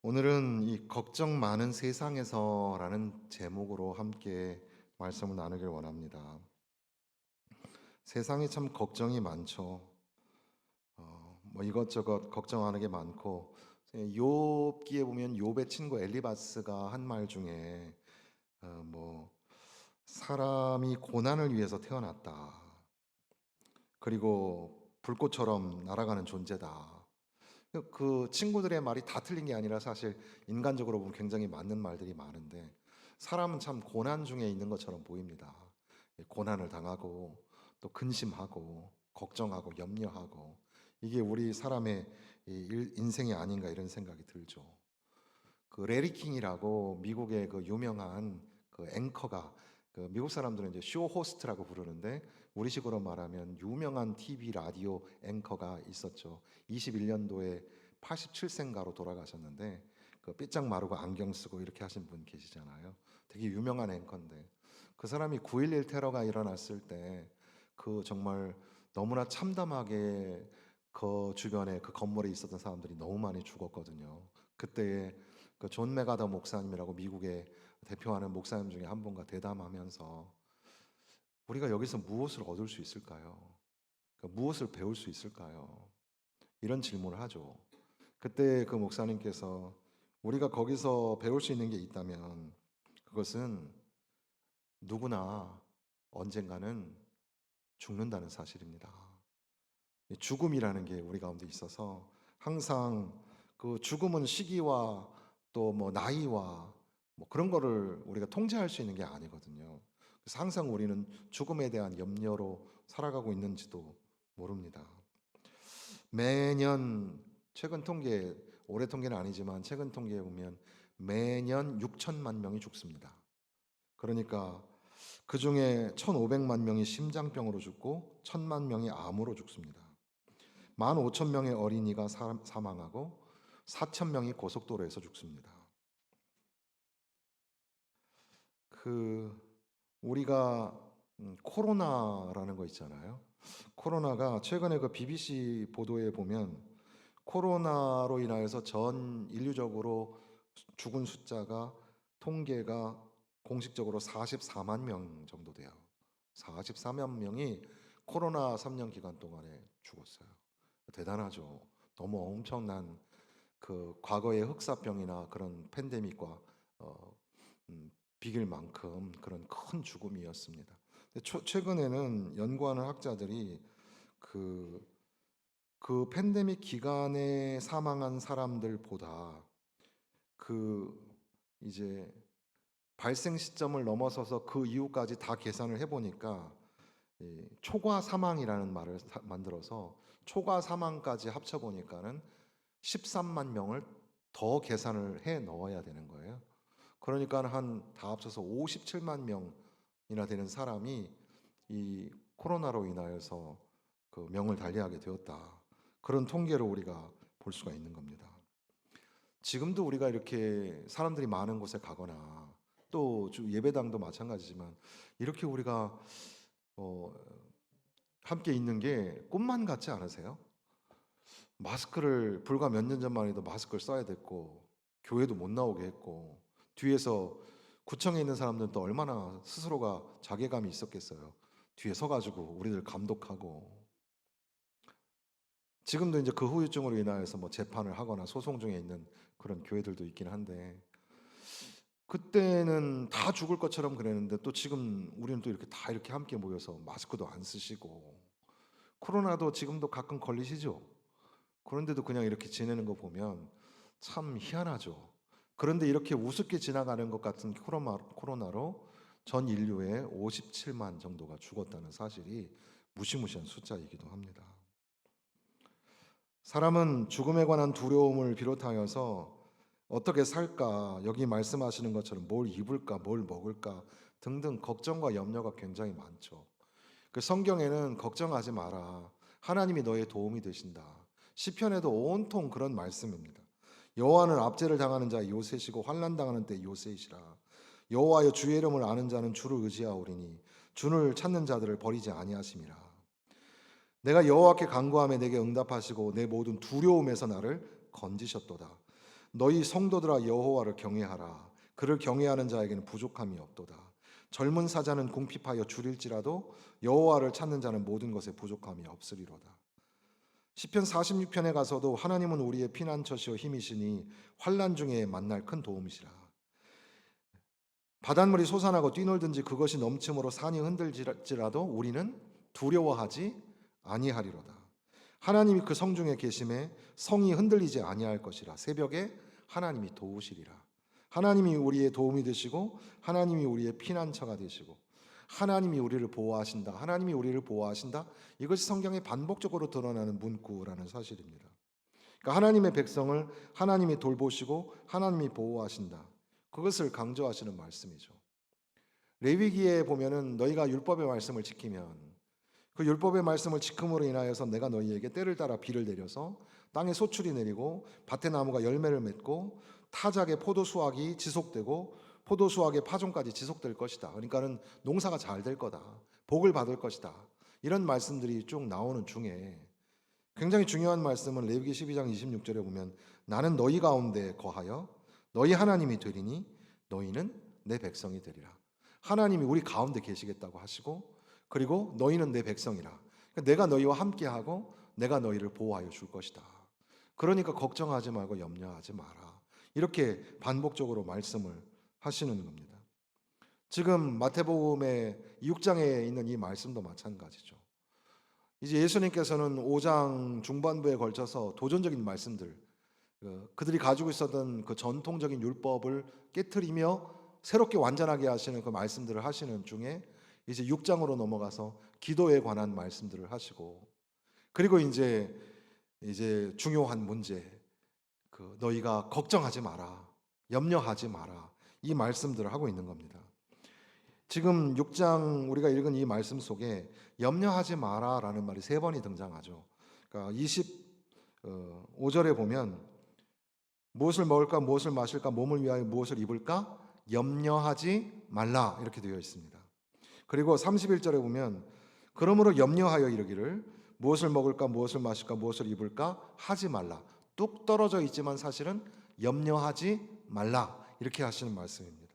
오늘은 이 걱정 많은 세상에서라는 제목으로 함께 말씀을 나누길 원합니다. 세상에 참 걱정이 많죠. 뭐 이것저것 걱정하는 게 많고, 욥기에 보면 욥의 친구 엘리바스가 한 말 중에 뭐 사람이 고난을 위해서 태어났다. 그리고 불꽃처럼 날아가는 존재다. 그 친구들의 말이 다 틀린 게 아니라 사실 인간적으로 보면 굉장히 맞는 말들이 많은데, 사람은 참 고난 중에 있는 것처럼 보입니다. 고난을 당하고 또 근심하고 걱정하고 염려하고, 이게 우리 사람의 인생이 아닌가 이런 생각이 들죠. 그 레리 킹이라고 미국의 그 유명한 그 앵커가, 그 미국 사람들은 이제 쇼 호스트라고 부르는데 우리식으로 말하면 유명한 TV 라디오 앵커가 있었죠. 21년도에 87세인가로 돌아가셨는데, 그 삐짝 마르고 안경 쓰고 이렇게 하신 분 계시잖아요. 되게 유명한 앵커인데, 그 사람이 9.11 테러가 일어났을 때 그 정말 너무나 참담하게 그 주변에 그 건물에 있었던 사람들이 너무 많이 죽었거든요. 그때에 그 존 메가더 목사님이라고 미국의 대표하는 목사님 중에 한 분과 대담하면서, 우리가 여기서 무엇을 얻을 수 있을까요? 무엇을 배울 수 있을까요? 이런 질문을 하죠. 그때 그 목사님께서 우리가 거기서 배울 수 있는 게 있다면 그것은 누구나 언젠가는 죽는다는 사실입니다. 죽음이라는 게 우리 가운데 있어서 항상 그 죽음은 시기와 또 뭐 나이와 뭐 그런 거를 우리가 통제할 수 있는 게 아니거든요. 그래서 항상 우리는 죽음에 대한 염려로 살아가고 있는지도 모릅니다. 매년 최근 통계, 올해 통계는 아니지만 최근 통계에 보면 매년 6천만 명이 죽습니다. 그러니까 그 중에 1,500만 명이 심장병으로 죽고 1,000만 명이 암으로 죽습니다. 15,000명의 어린이가 사망하고 4,000명이 고속도로에서 죽습니다. 그 우리가 코로나라는 거 있잖아요. 코로나가 최근에 그 BBC 보도에 보면 코로나로 인하여서 전 인류적으로 죽은 숫자가, 통계가 공식적으로 44만 명 정도 돼요. 44만 명이 코로나 3년 기간 동안에 죽었어요. 대단하죠. 너무 엄청난 그 과거의 흑사병이나 그런 팬데믹과 어, 비길 만큼 그런 큰 죽음이었습니다. 최근에는 연구하는 학자들이 그, 그 팬데믹 기간에 사망한 사람들보다 그 이제 발생 시점을 넘어서서 그 이후까지 다 계산을 해보니까 초과 사망이라는 말을 만들어서 초과 사망까지 합쳐보니까는 13만 명을 더 계산을 해 넣어야 되는 거예요. 그러니까 한 다 합쳐서 57만 명이나 되는 사람이 이 코로나로 인하여서 그 명을 달리하게 되었다. 그런 통계를 우리가 볼 수가 있는 겁니다. 지금도 우리가 이렇게 사람들이 많은 곳에 가거나 또 예배당도 마찬가지지만 이렇게 우리가 어, 함께 있는 게 꿈만 같지 않으세요? 마스크를 불과 몇 년 전만 해도 마스크를 써야 됐고 교회도 못 나오게 했고, 뒤에서 구청에 있는 사람들은 또 얼마나 스스로가 자괴감이 있었겠어요. 뒤에 서가지고 우리들 감독하고. 지금도 이제 그 후유증으로 인하여서 뭐 재판을 하거나 소송 중에 있는 그런 교회들도 있긴 한데, 그때는 다 죽을 것처럼 그랬는데 또 지금 우리는 또 이렇게 다 이렇게 함께 모여서 마스크도 안 쓰시고, 코로나도 지금도 가끔 걸리시죠? 그런데도 그냥 이렇게 지내는 거 보면 참 희한하죠. 그런데 이렇게 우습게 지나가는 것 같은 코로나로 전 인류의 57만 정도가 죽었다는 사실이 무시무시한 숫자이기도 합니다. 사람은 죽음에 관한 두려움을 비롯하여서 어떻게 살까, 여기 말씀하시는 것처럼 뭘 입을까, 뭘 먹을까 등등 걱정과 염려가 굉장히 많죠. 그 성경에는 걱정하지 마라, 하나님이 너의 도움이 되신다, 시편에도 온통 그런 말씀입니다. 여호와는 압제를 당하는 자 요새시고 환난 당하는 때 요새이시라. 여호와여 주의 이름을 아는 자는 주를 의지하오리니 주를 찾는 자들을 버리지 아니하심이라. 내가 여호와께 간구하며 내게 응답하시고 내 모든 두려움에서 나를 건지셨도다. 너희 성도들아 여호와를 경외하라. 그를 경외하는 자에게는 부족함이 없도다. 젊은 사자는 궁핍하여 줄일지라도 여호와를 찾는 자는 모든 것에 부족함이 없으리로다. 시편 46편에 가서도 하나님은 우리의 피난처시요 힘이시니 환난 중에 만날 큰 도움이시라. 바닷물이 솟아나고 뛰놀든지 그것이 넘침으로 산이 흔들지라도 우리는 두려워하지 아니하리로다. 하나님이 그 성중에 계심에 성이 흔들리지 아니할 것이라. 새벽에 하나님이 도우시리라. 하나님이 우리의 도움이 되시고 하나님이 우리의 피난처가 되시고 하나님이 우리를 보호하신다. 하나님이 우리를 보호하신다. 이것이 성경에 반복적으로 드러나는 문구라는 사실입니다. 그러니까 하나님의 백성을 하나님이 돌보시고 하나님이 보호하신다. 그것을 강조하시는 말씀이죠. 레위기에 보면은 너희가 율법의 말씀을 지키면 그 율법의 말씀을 지킴으로 인하여서 내가 너희에게 때를 따라 비를 내려서 땅에 소출이 내리고 밭의 나무가 열매를 맺고 타작의 포도 수확이 지속되고 포도 수확의 파종까지 지속될 것이다. 그러니까는 농사가 잘 될 거다. 복을 받을 것이다. 이런 말씀들이 쭉 나오는 중에 굉장히 중요한 말씀은 레위기 12장 26절에 보면 나는 너희 가운데 거하여 너희 하나님이 되리니 너희는 내 백성이 되리라. 하나님이 우리 가운데 계시겠다고 하시고 그리고 너희는 내 백성이라. 그러니까 내가 너희와 함께하고 내가 너희를 보호하여 줄 것이다. 그러니까 걱정하지 말고 염려하지 마라. 이렇게 반복적으로 말씀을 하시는 겁니다. 지금 마태복음의 6장에 있는 이 말씀도 마찬가지죠. 이제 예수님께서는 5장 중반부에 걸쳐서 도전적인 말씀들, 그들이 가지고 있었던 그 전통적인 율법을 깨트리며 새롭게 완전하게 하시는 그 말씀들을 하시는 중에 이제 6장으로 넘어가서 기도에 관한 말씀들을 하시고 그리고 이제 중요한 문제, 너희가 걱정하지 마라, 염려하지 마라 이 말씀들을 하고 있는 겁니다. 지금 6장 우리가 읽은 이 말씀 속에 염려하지 마라라는 말이 3번이 등장하죠. 그러니까 25절에 보면 무엇을 먹을까 무엇을 마실까 몸을 위하여 무엇을 입을까 염려하지 말라 이렇게 되어 있습니다. 그리고 31절에 보면 그러므로 염려하여 이르기를 무엇을 먹을까 무엇을 마실까 무엇을 입을까 하지 말라. 뚝 떨어져 있지만 사실은 염려하지 말라 이렇게 하시는 말씀입니다.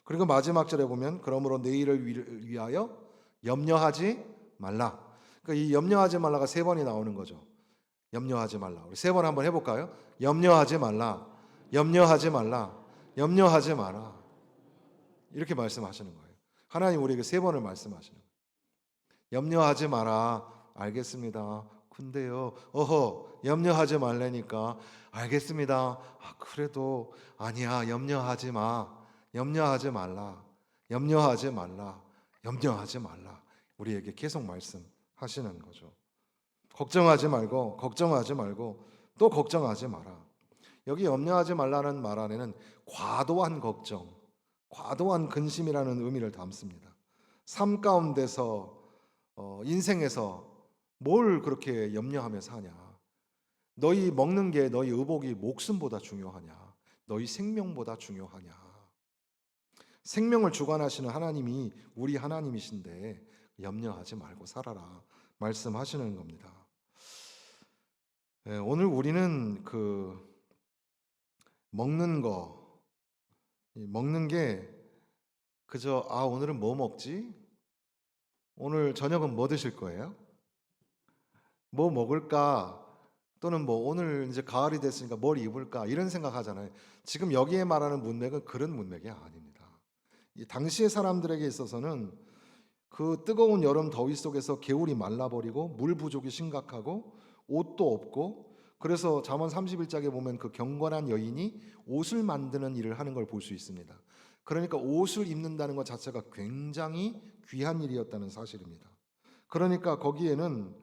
그리고 마지막 절에 보면 그러므로 내일을 위하여 염려하지 말라. 그러니까 이 염려하지 말라가 3번이 나오는 거죠. 염려하지 말라. 우리 3번 한번 해볼까요? 염려하지 말라. 염려하지 말라. 염려하지 마라. 이렇게 말씀하시는 거예요. 하나님 우리에게 3번을 말씀하시는 거예요. 염려하지 마라. 알겠습니다. 근데요, 염려하지 말라니까 알겠습니다. 그래도 아니야. 염려하지 마. 염려하지 말라. 염려하지 말라. 염려하지 말라. 우리에게 계속 말씀하시는 거죠. 걱정하지 말고 또 걱정하지 마라. 여기 염려하지 말라는 말 안에는 과도한 걱정, 과도한 근심이라는 의미를 담습니다. 삶 가운데서 인생에서 뭘 그렇게 염려하며 사냐? 너희 먹는 게 너희 의복이 목숨보다 중요하냐? 너희 생명보다 중요하냐? 생명을 주관하시는 하나님이 우리 하나님이신데 염려하지 말고 살아라 말씀하시는 겁니다. 오늘 우리는 먹는 게 그저 오늘은 뭐 먹지? 오늘 저녁은 뭐 드실 거예요? 뭐 먹을까? 또는 오늘 이제 가을이 됐으니까 뭘 입을까? 이런 생각하잖아요. 지금 여기에 말하는 문맥은 그런 문맥이 아닙니다. 이 당시의 사람들에게 있어서는 그 뜨거운 여름 더위 속에서 개울이 말라버리고 물 부족이 심각하고 옷도 없고 그래서 잠언 31장에 보면 그 경건한 여인이 옷을 만드는 일을 하는 걸 볼 수 있습니다. 그러니까 옷을 입는다는 것 자체가 굉장히 귀한 일이었다는 사실입니다. 그러니까 거기에는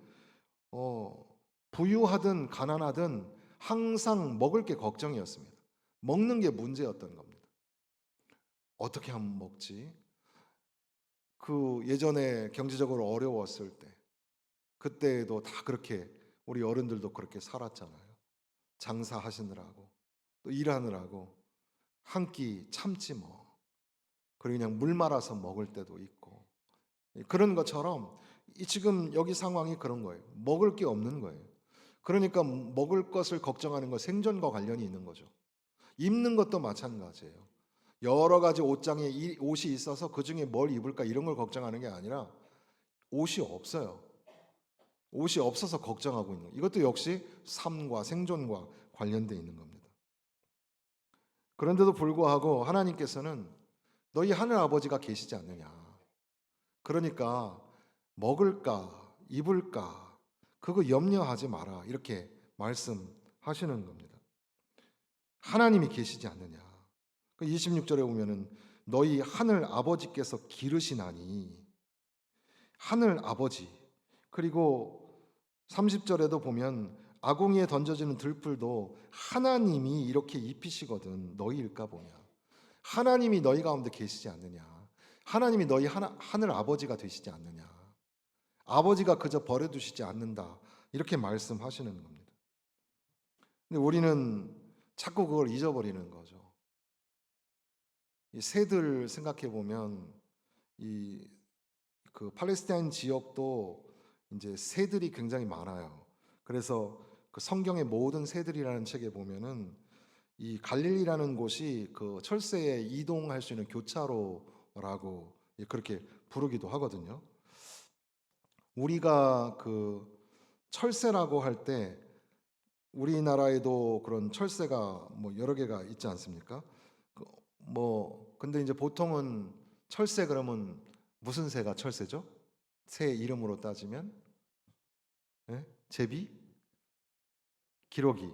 부유하든 가난하든 항상 먹을 게 걱정이었습니다. 먹는 게 문제였던 겁니다. 어떻게 하면 먹지? 예전에 경제적으로 어려웠을 때 그때도 다 그렇게 우리 어른들도 그렇게 살았잖아요. 장사하시느라고 또 일하느라고 한 끼 참지 뭐. 그리고 그냥 물 말아서 먹을 때도 있고 그런 것처럼 지금 여기 상황이 그런 거예요. 먹을 게 없는 거예요. 그러니까 먹을 것을 걱정하는 거 생존과 관련이 있는 거죠. 입는 것도 마찬가지예요. 여러 가지 옷장에 옷이 있어서 그중에 뭘 입을까 이런 걸 걱정하는 게 아니라 옷이 없어요. 옷이 없어서 걱정하고 있는 이것도 역시 삶과 생존과 관련되어 있는 겁니다. 그런데도 불구하고 하나님께서는 너희 하늘 아버지가 계시지 않느냐. 그러니까 먹을까 입을까 그거 염려하지 마라 이렇게 말씀하시는 겁니다. 하나님이 계시지 않느냐. 26절에 보면은 너희 하늘 아버지께서 기르시나니 하늘 아버지 그리고 30절에도 보면 아궁이에 던져지는 들풀도 하나님이 이렇게 입히시거든 너희일까 보냐. 하나님이 너희 가운데 계시지 않느냐. 하나님이 너희 하늘 아버지가 되시지 않느냐. 아버지가 그저 버려두시지 않는다. 이렇게 말씀하시는 겁니다. 근데 우리는 자꾸 그걸 잊어버리는 거죠. 이 새들 생각해 보면 이 그 팔레스타인 지역도 이제 새들이 굉장히 많아요. 그래서 그 성경의 모든 새들이라는 책에 보면은 이 갈릴리라는 곳이 그 철새에 이동할 수 있는 교차로라고 그렇게 부르기도 하거든요. 우리가 그 철새라고 할 때 우리나라에도 그런 철새가 뭐 여러 개가 있지 않습니까? 뭐 근데 이제 보통은 철새 그러면 무슨 새가 철새죠? 새 이름으로 따지면 예? 제비, 기러기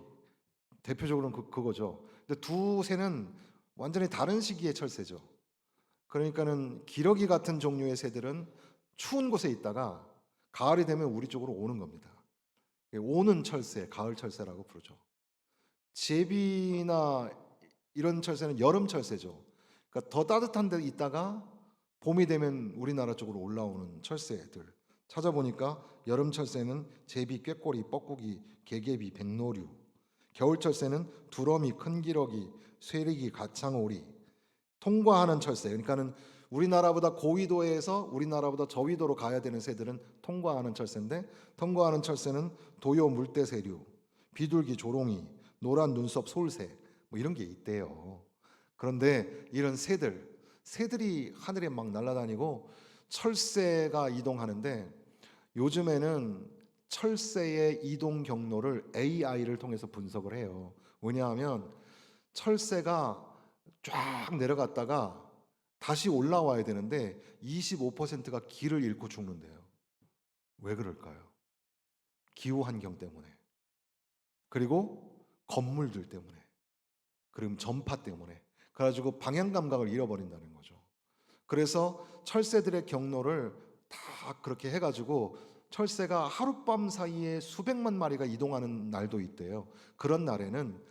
대표적으로는 그거죠. 근데 두 새는 완전히 다른 시기의 철새죠. 그러니까는 기러기 같은 종류의 새들은 추운 곳에 있다가 가을이 되면 우리 쪽으로 오는 겁니다. 오는 철새, 가을 철새라고 부르죠. 제비나 이런 철새는 여름 철새죠. 그러니까 더 따뜻한 데 있다가 봄이 되면 우리나라 쪽으로 올라오는 철새들. 찾아보니까 여름 철새는 제비, 꾀꼬리, 뻐꾸기, 개개비, 백로류. 겨울 철새는 두러미, 큰 기러기, 쇠리기, 가창오리. 통과하는 철새. 그러니까는 우리나라보다 고위도에서 우리나라보다 저위도로 가야 되는 새들은 통과하는 철새인데 통과하는 철새는 도요 물대새류, 비둘기, 조롱이, 노란 눈썹 솔새 뭐 이런 게 있대요. 그런데 이런 새들이 하늘에 막 날아다니고 철새가 이동하는데 요즘에는 철새의 이동 경로를 AI를 통해서 분석을 해요. 왜냐하면 철새가 쫙 내려갔다가 다시 올라와야 되는데 25%가 길을 잃고 죽는데요. 왜 그럴까요? 기후 환경 때문에. 그리고 건물들 때문에. 그리고 전파 때문에. 그래가지고 방향 감각을 잃어버린다는 거죠. 그래서 철새들의 경로를 다 그렇게 해가지고 철새가 하룻밤 사이에 수백만 마리가 이동하는 날도 있대요. 그런 날에는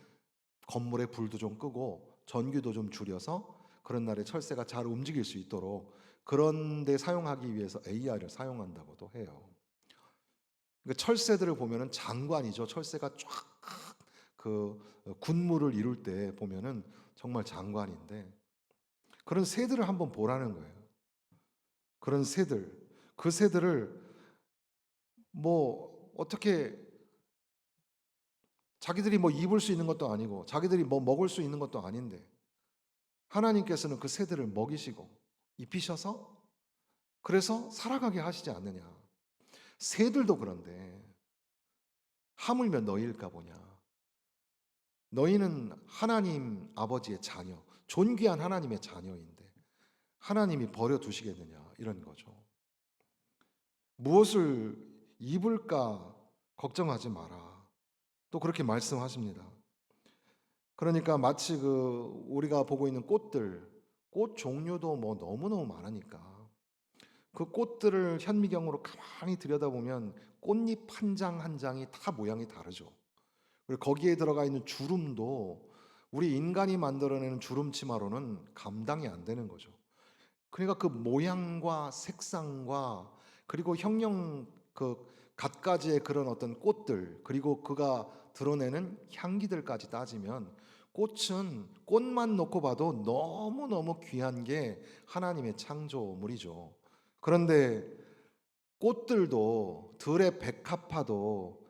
건물에 불도 좀 끄고 전기도 좀 줄여서 그런 날에 철새가 잘 움직일 수 있도록 그런 데 사용하기 위해서 AI를 사용한다고도 해요. 그러니까 철새들을 보면은 장관이죠. 철새가 쫙 그 군무를 이룰 때 보면은 정말 장관인데 그런 새들을 한번 보라는 거예요. 그런 새들, 그 새들을 뭐 어떻게 자기들이 뭐 입을 수 있는 것도 아니고 자기들이 뭐 먹을 수 있는 것도 아닌데 하나님께서는 그 새들을 먹이시고 입히셔서 그래서 살아가게 하시지 않느냐. 새들도 그런데 하물며 너희일까 보냐. 너희는 하나님 아버지의 자녀, 존귀한 하나님의 자녀인데 하나님이 버려두시겠느냐 이런 거죠. 무엇을 입을까 걱정하지 마라. 또 그렇게 말씀하십니다. 그러니까 마치 그 우리가 보고 있는 꽃들, 꽃 종류도 뭐 너무너무 많으니까 그 꽃들을 현미경으로 가만히 들여다보면 꽃잎 한 장 한 장이 다 모양이 다르죠. 그리고 거기에 들어가 있는 주름도 우리 인간이 만들어내는 주름치마로는 감당이 안 되는 거죠. 그러니까 그 모양과 색상과 그리고 형형 그 갖가지의 그런 어떤 꽃들 그리고 그가 드러내는 향기들까지 따지면 꽃은 꽃만 놓고 봐도 너무너무 귀한 게 하나님의 창조물이죠. 그런데 꽃들도 들의 백합화도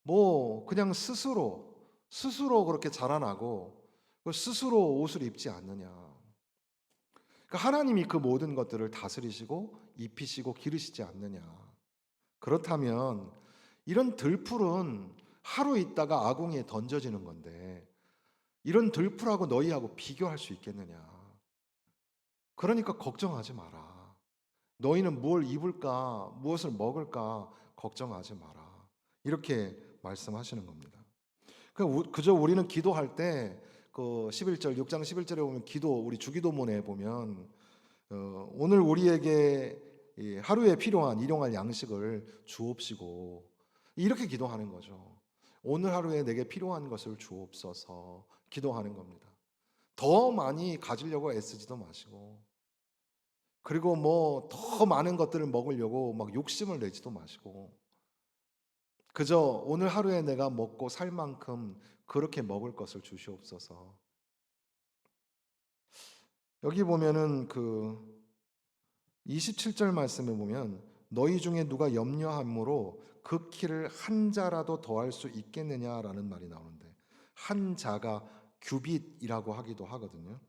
뭐 그냥 스스로 그렇게 자라나고 스스로 옷을 입지 않느냐. 그러니까 하나님이 그 모든 것들을 다스리시고 입히시고 기르시지 않느냐. 그렇다면 이런 들풀은 하루 있다가 아궁이에 던져지는 건데 이런 들풀하고 너희하고 비교할 수 있겠느냐. 그러니까 걱정하지 마라. 너희는 뭘 입을까, 무엇을 먹을까 걱정하지 마라. 이렇게 말씀하시는 겁니다. 그저 우리는 기도할 때 그 11절 6장 11절에 보면 우리 주기도문에 보면 오늘 우리에게 하루에 필요한 일용할 양식을 주옵시고 이렇게 기도하는 거죠. 오늘 하루에 내게 필요한 것을 주옵소서 기도하는 겁니다. 더 많이 가지려고 애쓰지도 마시고 그리고 뭐 더 많은 것들을 먹으려고 막 욕심을 내지도 마시고 그저 오늘 하루에 내가 먹고 살 만큼 그렇게 먹을 것을 주시옵소서. 여기 보면은 그 27절 말씀에 보면 너희 중에 누가 염려함으로 그 키를 한 자라도 더할 수 있겠느냐라는 말이 나오는데 한 자가 규빗이라고 하기도 하거든요.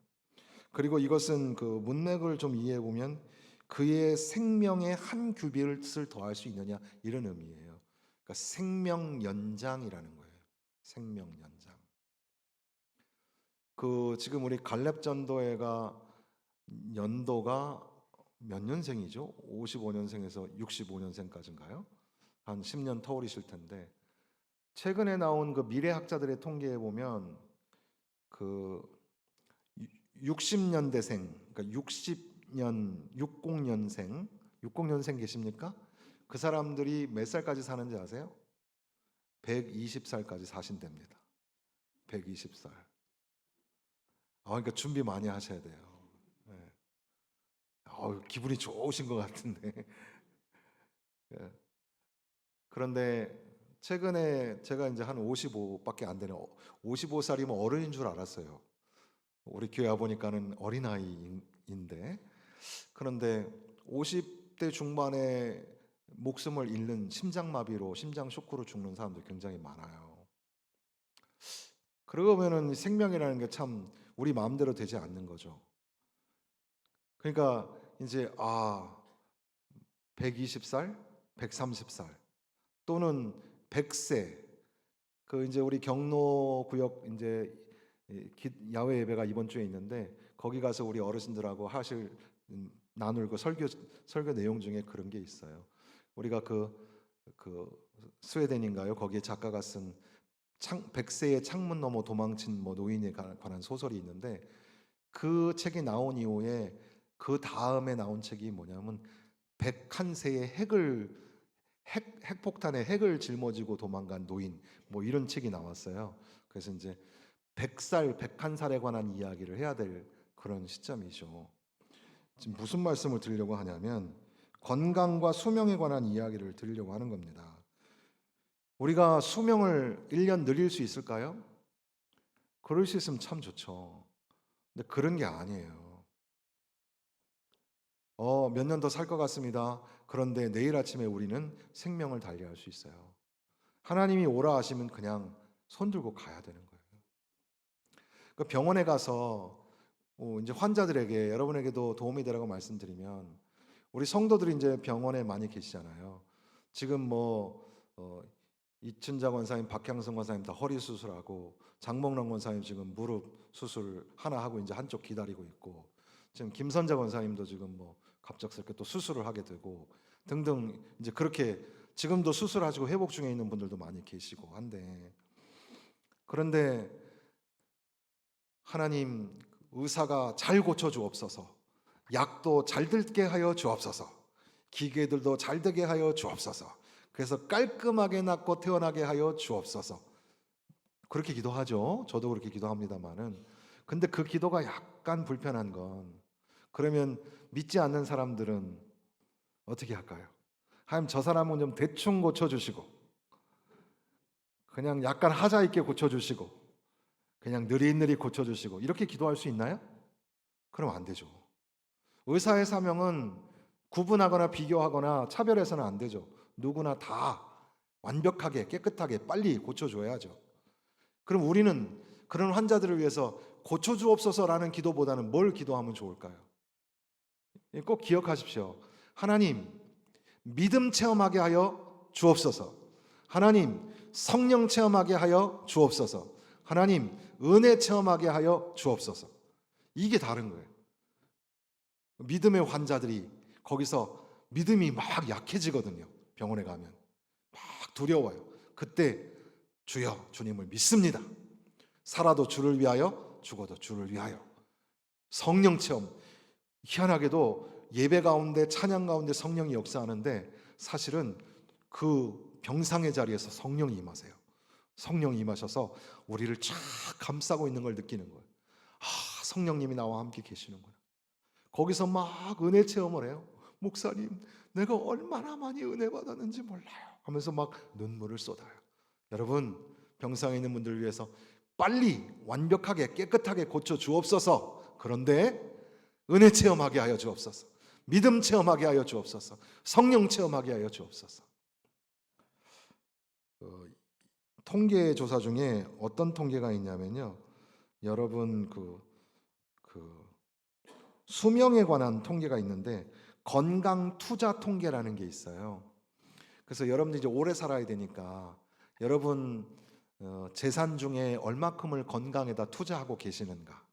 그리고 이것은 그 문맥을 좀 이해해 보면 그의 생명에 한 규빗을 더할 수 있느냐 이런 의미예요. 그러니까 생명 연장이라는 거예요. 생명 연장. 그 지금 우리 갈렙 전도회가 연도가 몇 년생이죠? 55년생에서 65년생까지인가요? 한 10년 터울이실 텐데 최근에 나온 그 미래학자들의 통계에 보면 그 60년대생, 그러니까 60년생 계십니까? 그 사람들이 몇 살까지 사는지 아세요? 120살까지 사신답니다. 120살. 그러니까 준비 많이 하셔야 돼요. 네. 기분이 좋으신 것 같은데. 예. 그런데 최근에 제가 이제 한 55밖에 안 되는 55살이면 어른인 줄 알았어요. 우리 교회 와보니까는 어린아이인데 그런데 50대 중반에 목숨을 잃는 심장마비로 심장 쇼크로 죽는 사람들 굉장히 많아요. 그러면은 생명이라는 게 참 우리 마음대로 되지 않는 거죠. 그러니까 이제 120살, 130살 또는 100세 그 이제 우리 경로 구역 이제 야외 예배가 이번 주에 있는데 거기 가서 우리 어르신들하고 나눌 그 설교 내용 중에 그런 게 있어요. 우리가 그 스웨덴인가요? 거기에 작가가 쓴 100세의 창문 너머 도망친 뭐 노인에 관한 소설이 있는데 그 책이 나온 이후에 그 다음에 나온 책이 뭐냐면 101세의 핵폭탄에 핵을 짊어지고 도망간 노인 뭐 이런 책이 나왔어요. 그래서 이제 100살, 101살에 관한 이야기를 해야 될 그런 시점이죠. 지금 무슨 말씀을 드리려고 하냐면 건강과 수명에 관한 이야기를 드리려고 하는 겁니다. 우리가 수명을 1년 늘릴 수 있을까요? 그럴 수 있으면 참 좋죠. 근데 그런 게 아니에요. 몇 년 더 살 것 같습니다. 그런데 내일 아침에 우리는 생명을 달리할 수 있어요. 하나님이 오라 하시면 그냥 손 들고 가야 되는 거예요. 그 병원에 가서 이제 환자들에게 여러분에게도 도움이 되라고 말씀드리면 우리 성도들이 이제 병원에 많이 계시잖아요. 지금 이춘자 권사님, 박향성 권사님 다 허리 수술하고 장목란 권사님 지금 무릎 수술 하나 하고 이제 한쪽 기다리고 있고 지금 김선자 권사님도 지금 갑작스럽게 또 수술을 하게 되고 등등 이제 그렇게 지금도 수술하시고 회복 중에 있는 분들도 많이 계시고 한데 그런데 하나님 의사가 잘 고쳐 주옵소서. 약도 잘 들게 하여 주옵소서. 기계들도 잘 되게 하여 주옵소서. 그래서 깔끔하게 낫고 태어나게 하여 주옵소서. 그렇게 기도하죠. 저도 그렇게 기도합니다만은 근데 그 기도가 약간 불편한 건 그러면 믿지 않는 사람들은 어떻게 할까요? 하나님 저 사람은 좀 대충 고쳐주시고 그냥 약간 하자 있게 고쳐주시고 그냥 느릿느릿 고쳐주시고 이렇게 기도할 수 있나요? 그럼 안 되죠. 의사의 사명은 구분하거나 비교하거나 차별해서는 안 되죠. 누구나 다 완벽하게 깨끗하게 빨리 고쳐줘야죠. 그럼 우리는 그런 환자들을 위해서 고쳐주옵소서라는 기도보다는 뭘 기도하면 좋을까요? 꼭 기억하십시오. 하나님, 믿음 체험하게 하여 주옵소서. 하나님, 성령 체험하게 하여 주옵소서. 하나님, 은혜 체험하게 하여 주옵소서. 이게 다른 거예요. 믿음의 환자들이 거기서 믿음이 막 약해지거든요. 병원에 가면 막 두려워요. 그때 주여, 주님을 믿습니다. 살아도 주를 위하여, 죽어도 주를 위하여. 성령 체험. 희한하게도 예배 가운데, 찬양 가운데 성령이 역사하는데 사실은 그 병상의 자리에서 성령이 임하세요. 성령이 임하셔서 우리를 쫙 감싸고 있는 걸 느끼는 거예요. 아, 성령님이 나와 함께 계시는구나. 거기서 막 은혜 체험을 해요. 목사님, 내가 얼마나 많이 은혜 받았는지 몰라요 하면서 막 눈물을 쏟아요. 여러분, 병상에 있는 분들을 위해서 빨리 완벽하게 깨끗하게 고쳐 주옵소서. 그런데 은혜 체험하게 하여 주옵소서. 믿음 체험하게 하여 주옵소서. 성령 체험하게 하여 주옵소서. 통계 조사 중에 어떤 통계가 있냐면요, 여러분 그 수명에 관한 통계가 있는데 건강 투자 통계라는 게 있어요. 그래서 여러분들이 이제 오래 살아야 되니까 여러분 재산 중에 얼마큼을 건강에다 투자하고 계시는가?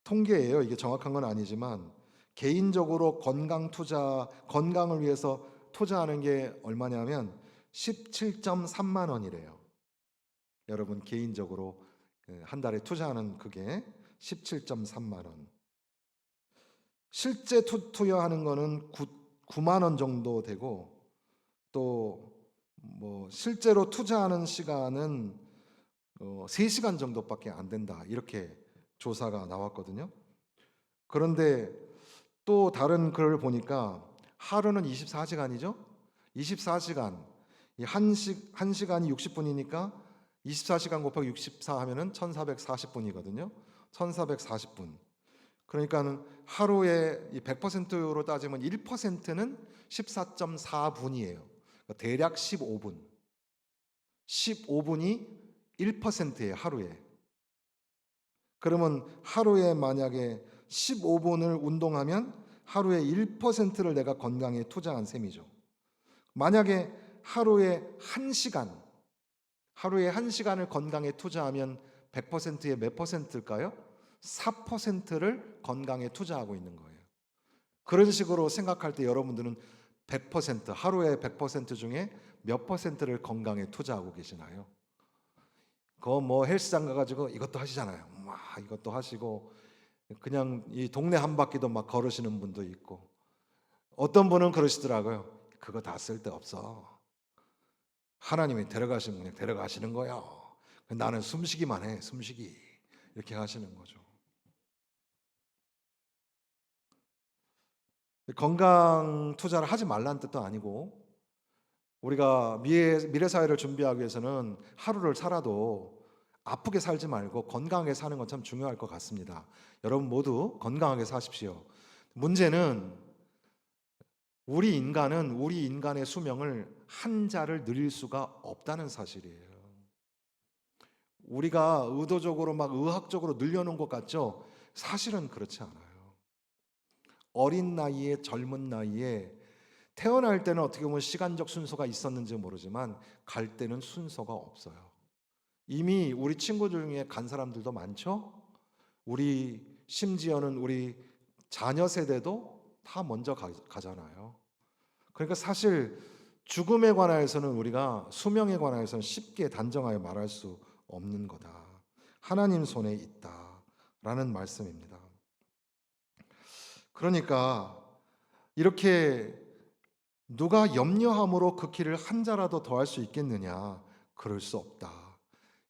통계예요. 이게 정확한 건 아니지만 개인적으로 건강 투자, 건강을 위해서 투자하는 게 얼마냐면 17.3만 원이래요. 여러분 개인적으로 한 달에 투자하는 그게 17.3만 원. 실제 투여하는 거는 9만 원 정도 되고, 또 뭐 실제로 투자하는 시간은 3시간 정도밖에 안 된다. 이렇게 조사가 나왔거든요. 그런데 또 다른 글을 보니까 하루는 24시간이죠. 24시간. 한 시간이 60분이니까 24시간 곱하기 64 하면은 1440분이거든요. 1440분. 그러니까는 하루에 100%로 따지면 1%는 14.4분이에요. 대략 15분. 15분이 1%예요, 하루에. 그러면 하루에 만약에 15분을 운동하면 하루에 1%를 내가 건강에 투자한 셈이죠. 만약에 하루에 1시간, 하루에 1시간을 건강에 투자하면 100%의 몇 퍼센트일까요? 4%를 건강에 투자하고 있는 거예요. 그런 식으로 생각할 때 여러분들은 100%, 하루에 100% 중에 몇 퍼센트를 건강에 투자하고 계시나요? 그거 뭐 헬스장 가가지고 이것도 하시잖아요. 막 이것도 하시고 그냥 이 동네 한 바퀴도 막 걸으시는 분도 있고, 어떤 분은 그러시더라고요. 그거 다 쓸데없어. 하나님이 데려가시면 그냥 데려가시는 거야. 나는 숨쉬기만 해, 숨쉬기. 이렇게 하시는 거죠. 건강 투자를 하지 말라는 뜻도 아니고, 우리가 미래 사회를 준비하기 위해서는 하루를 살아도 아프게 살지 말고 건강하게 사는 건 참 중요할 것 같습니다. 여러분 모두 건강하게 사십시오. 문제는 우리 인간의 수명을 한 자를 늘릴 수가 없다는 사실이에요. 우리가 의도적으로 막 의학적으로 늘려놓은 것 같죠? 사실은 그렇지 않아요. 어린 나이에, 젊은 나이에 태어날 때는 어떻게 보면 시간적 순서가 있었는지 모르지만 갈 때는 순서가 없어요. 이미 우리 친구들 중에 간 사람들도 많죠? 우리 심지어는 우리 자녀 세대도 다 먼저 가잖아요. 그러니까 사실 죽음에 관하여서는 우리가 수명에 관하여서는 쉽게 단정하여 말할 수 없는 거다. 하나님 손에 있다라는 말씀입니다. 그러니까 이렇게 누가 염려함으로 그 길을 한 자라도 더할 수 있겠느냐? 그럴 수 없다.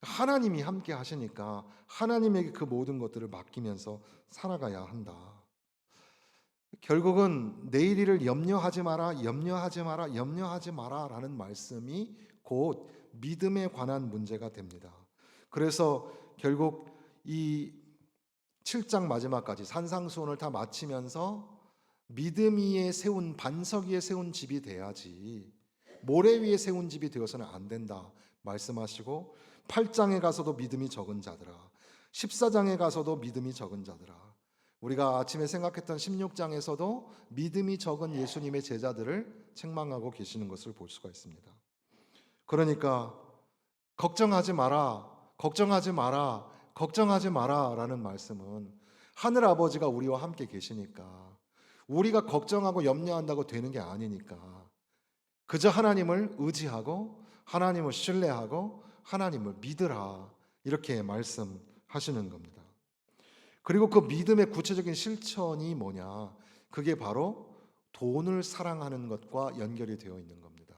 하나님이 함께 하시니까 하나님에게 그 모든 것들을 맡기면서 살아가야 한다. 결국은 내일 일을 염려하지 마라, 염려하지 마라, 염려하지 마라 라는 말씀이 곧 믿음에 관한 문제가 됩니다. 그래서 결국 이 7장 마지막까지 산상수훈을 다 마치면서 믿음 위에 세운, 반석 위에 세운 집이 돼야지 모래 위에 세운 집이 되어서는 안 된다. 말씀하시고 8장에 가서도 믿음이 적은 자들아, 14장에 가서도 믿음이 적은 자들아, 우리가 아침에 생각했던 16장에서도 믿음이 적은 예수님의 제자들을 책망하고 계시는 것을 볼 수가 있습니다. 그러니까 걱정하지 마라, 걱정하지 마라, 걱정하지 마라 라는 말씀은 하늘 아버지가 우리와 함께 계시니까, 우리가 걱정하고 염려한다고 되는 게 아니니까 그저 하나님을 의지하고 하나님을 신뢰하고 하나님을 믿으라, 이렇게 말씀하시는 겁니다. 그리고 그 믿음의 구체적인 실천이 뭐냐? 그게 바로 돈을 사랑하는 것과 연결이 되어 있는 겁니다.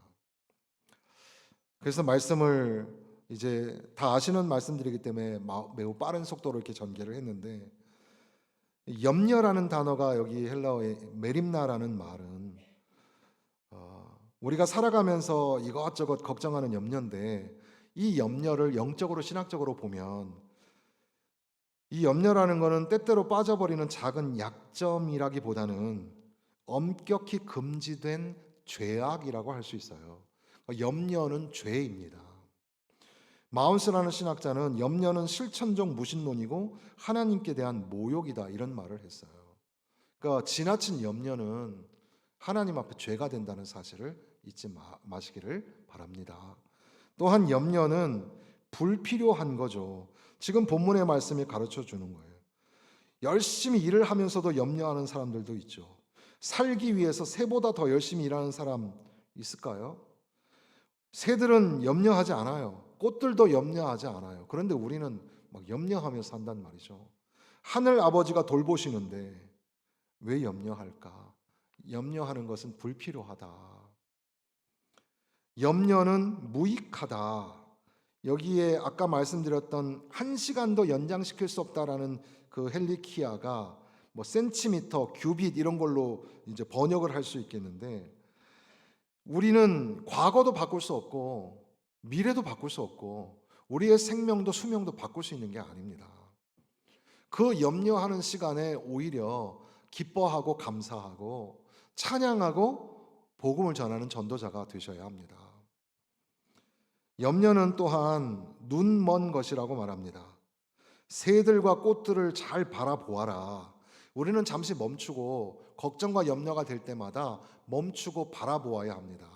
그래서 말씀을 이제 다 아시는 말씀드리기 때문에 매우 빠른 속도로 이렇게 전개를 했는데, 염려라는 단어가 여기 헬라어의 메림나라는 말은 우리가 살아가면서 이것저것 걱정하는 염려인데, 이 염려를 영적으로 신학적으로 보면 이 염려라는 것은 때때로 빠져버리는 작은 약점이라기보다는 엄격히 금지된 죄악이라고 할 수 있어요. 염려는 죄입니다. 마운스라는 신학자는 염려는 실천적 무신론이고 하나님께 대한 모욕이다, 이런 말을 했어요. 그러니까 지나친 염려는 하나님 앞에 죄가 된다는 사실을 잊지 마시기를 바랍니다. 또한 염려는 불필요한 거죠. 지금 본문의 말씀이 가르쳐 주는 거예요. 열심히 일을 하면서도 염려하는 사람들도 있죠. 살기 위해서 새보다 더 열심히 일하는 사람 있을까요? 새들은 염려하지 않아요. 꽃들도 염려하지 않아요. 그런데 우리는 막 염려하며 산단 말이죠. 하늘 아버지가 돌보시는데 왜 염려할까? 염려하는 것은 불필요하다. 염려는 무익하다. 여기에 아까 말씀드렸던 1시간도 연장시킬 수 없다라는 그 헬리키아가 뭐 센티미터, 규빗 이런 걸로 이제 번역을 할 수 있겠는데, 우리는 과거도 바꿀 수 없고 미래도 바꿀 수 없고 우리의 생명도 수명도 바꿀 수 있는 게 아닙니다. 그 염려하는 시간에 오히려 기뻐하고 감사하고 찬양하고 복음을 전하는 전도자가 되셔야 합니다. 염려는 또한 눈먼 것이라고 말합니다. 새들과 꽃들을 잘 바라보아라. 우리는 잠시 멈추고 걱정과 염려가 될 때마다 멈추고 바라보아야 합니다.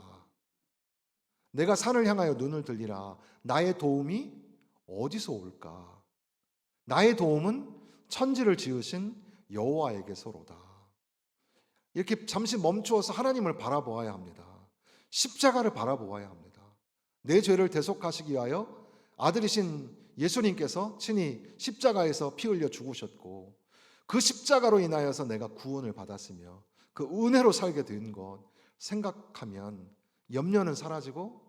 내가 산을 향하여 눈을 들리라. 나의 도움이 어디서 올까? 나의 도움은 천지를 지으신 여호와에게서로다. 이렇게 잠시 멈추어서 하나님을 바라보아야 합니다. 십자가를 바라보아야 합니다. 내 죄를 대속하시기 위하여 아들이신 예수님께서 친히 십자가에서 피 흘려 죽으셨고, 그 십자가로 인하여서 내가 구원을 받았으며 그 은혜로 살게 된 것 생각하면 염려는 사라지고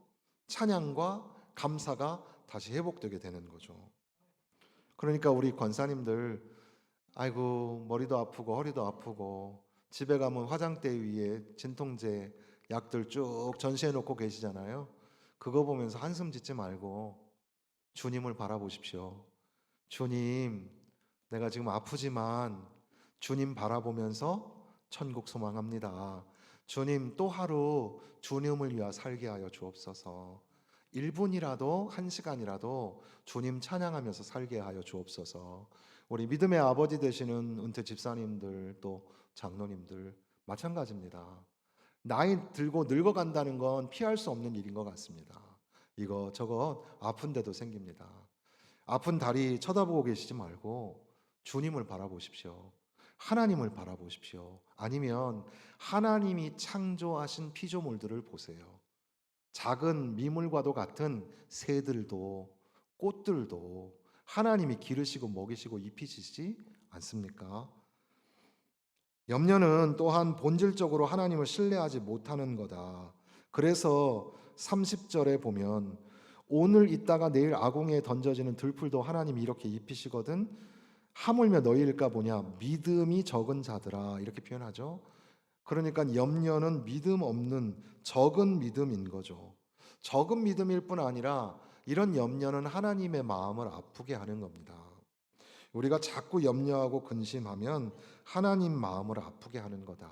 찬양과 감사가 다시 회복되게 되는 거죠. 그러니까 우리 권사님들, 아이고 머리도 아프고 허리도 아프고 집에 가면 화장대 위에 진통제 약들 쭉 전시해 놓고 계시잖아요. 그거 보면서 한숨 짓지 말고 주님을 바라보십시오. 주님, 내가 지금 아프지만 주님 바라보면서 천국 소망합니다. 주님, 또 하루 주님을 위하여 살게 하여 주옵소서. 1분이라도 1시간이라도 주님 찬양하면서 살게 하여 주옵소서. 우리 믿음의 아버지 되시는 은퇴 집사님들, 또 장로님들 마찬가지입니다. 나이 들고 늙어간다는 건 피할 수 없는 일인 것 같습니다. 이거 저거 아픈데도 생깁니다. 아픈 다리 쳐다보고 계시지 말고 주님을 바라보십시오. 하나님을 바라보십시오. 아니면 하나님이 창조하신 피조물들을 보세요. 작은 미물과도 같은 새들도 꽃들도 하나님이 기르시고 먹이시고 입히시지 않습니까? 염려는 또한 본질적으로 하나님을 신뢰하지 못하는 거다. 그래서 30절에 보면 오늘 있다가 내일 아궁이에 던져지는 들풀도 하나님이 이렇게 입히시거든 하물며 너희일까 보냐 믿음이 적은 자들아, 이렇게 표현하죠. 그러니까 염려는 믿음 없는 적은 믿음인 거죠. 적은 믿음일 뿐 아니라 이런 염려는 하나님의 마음을 아프게 하는 겁니다. 우리가 자꾸 염려하고 근심하면 하나님 마음을 아프게 하는 거다.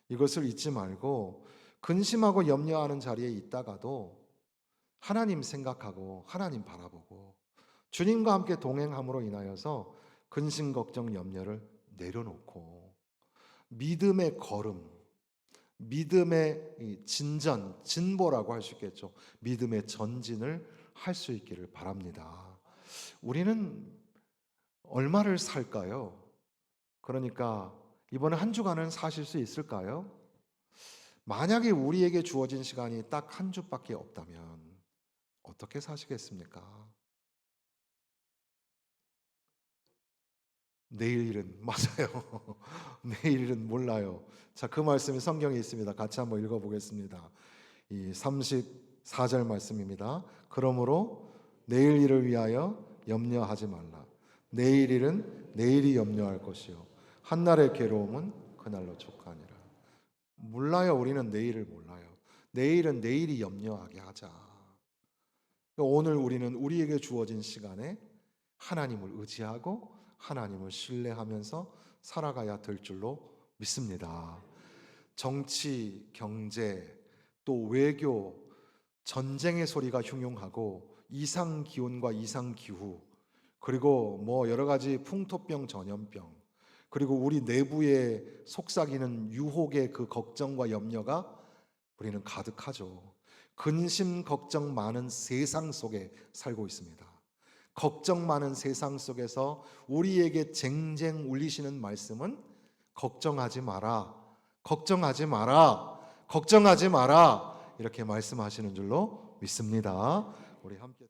이것을 잊지 말고 근심하고 염려하는 자리에 있다가도 하나님 생각하고 하나님 바라보고 주님과 함께 동행함으로 인하여서 근심 걱정 염려를 내려놓고 믿음의 걸음, 믿음의 이 진전, 진보라고 할 수 있겠죠. 믿음의 전진을 할 수 있기를 바랍니다. 우리는 얼마를 살까요? 그러니까 이번에 한 주간은 사실 수 있을까요? 만약에 우리에게 주어진 시간이 딱 한 주밖에 없다면 어떻게 사시겠습니까? 내일 일은 맞아요. 내일 일은 몰라요. 자, 그 말씀이 성경에 있습니다. 같이 한번 읽어보겠습니다. 이 34절 말씀입니다. 그러므로 내일 일을 위하여 염려하지 말라. 내일 일은 내일이 염려할 것이요 한날의 괴로움은 그날로 족하니라. 몰라요. 우리는 내일을 몰라요. 내일은 내일이 염려하게 하자. 오늘 우리는 우리에게 주어진 시간에 하나님을 의지하고 하나님을 신뢰하면서 살아가야 될 줄로 믿습니다. 정치, 경제, 또 외교, 전쟁의 소리가 흉흉하고 이상 기온과 이상 기후, 그리고 뭐 여러 가지 풍토병, 전염병, 그리고 우리 내부에 속삭이는 유혹의 그 걱정과 염려가 우리는 가득하죠. 근심 걱정 많은 세상 속에 살고 있습니다. 걱정 많은 세상 속에서 우리에게 쟁쟁 울리시는 말씀은 걱정하지 마라. 걱정하지 마라. 걱정하지 마라. 이렇게 말씀하시는 줄로 믿습니다. 우리 함께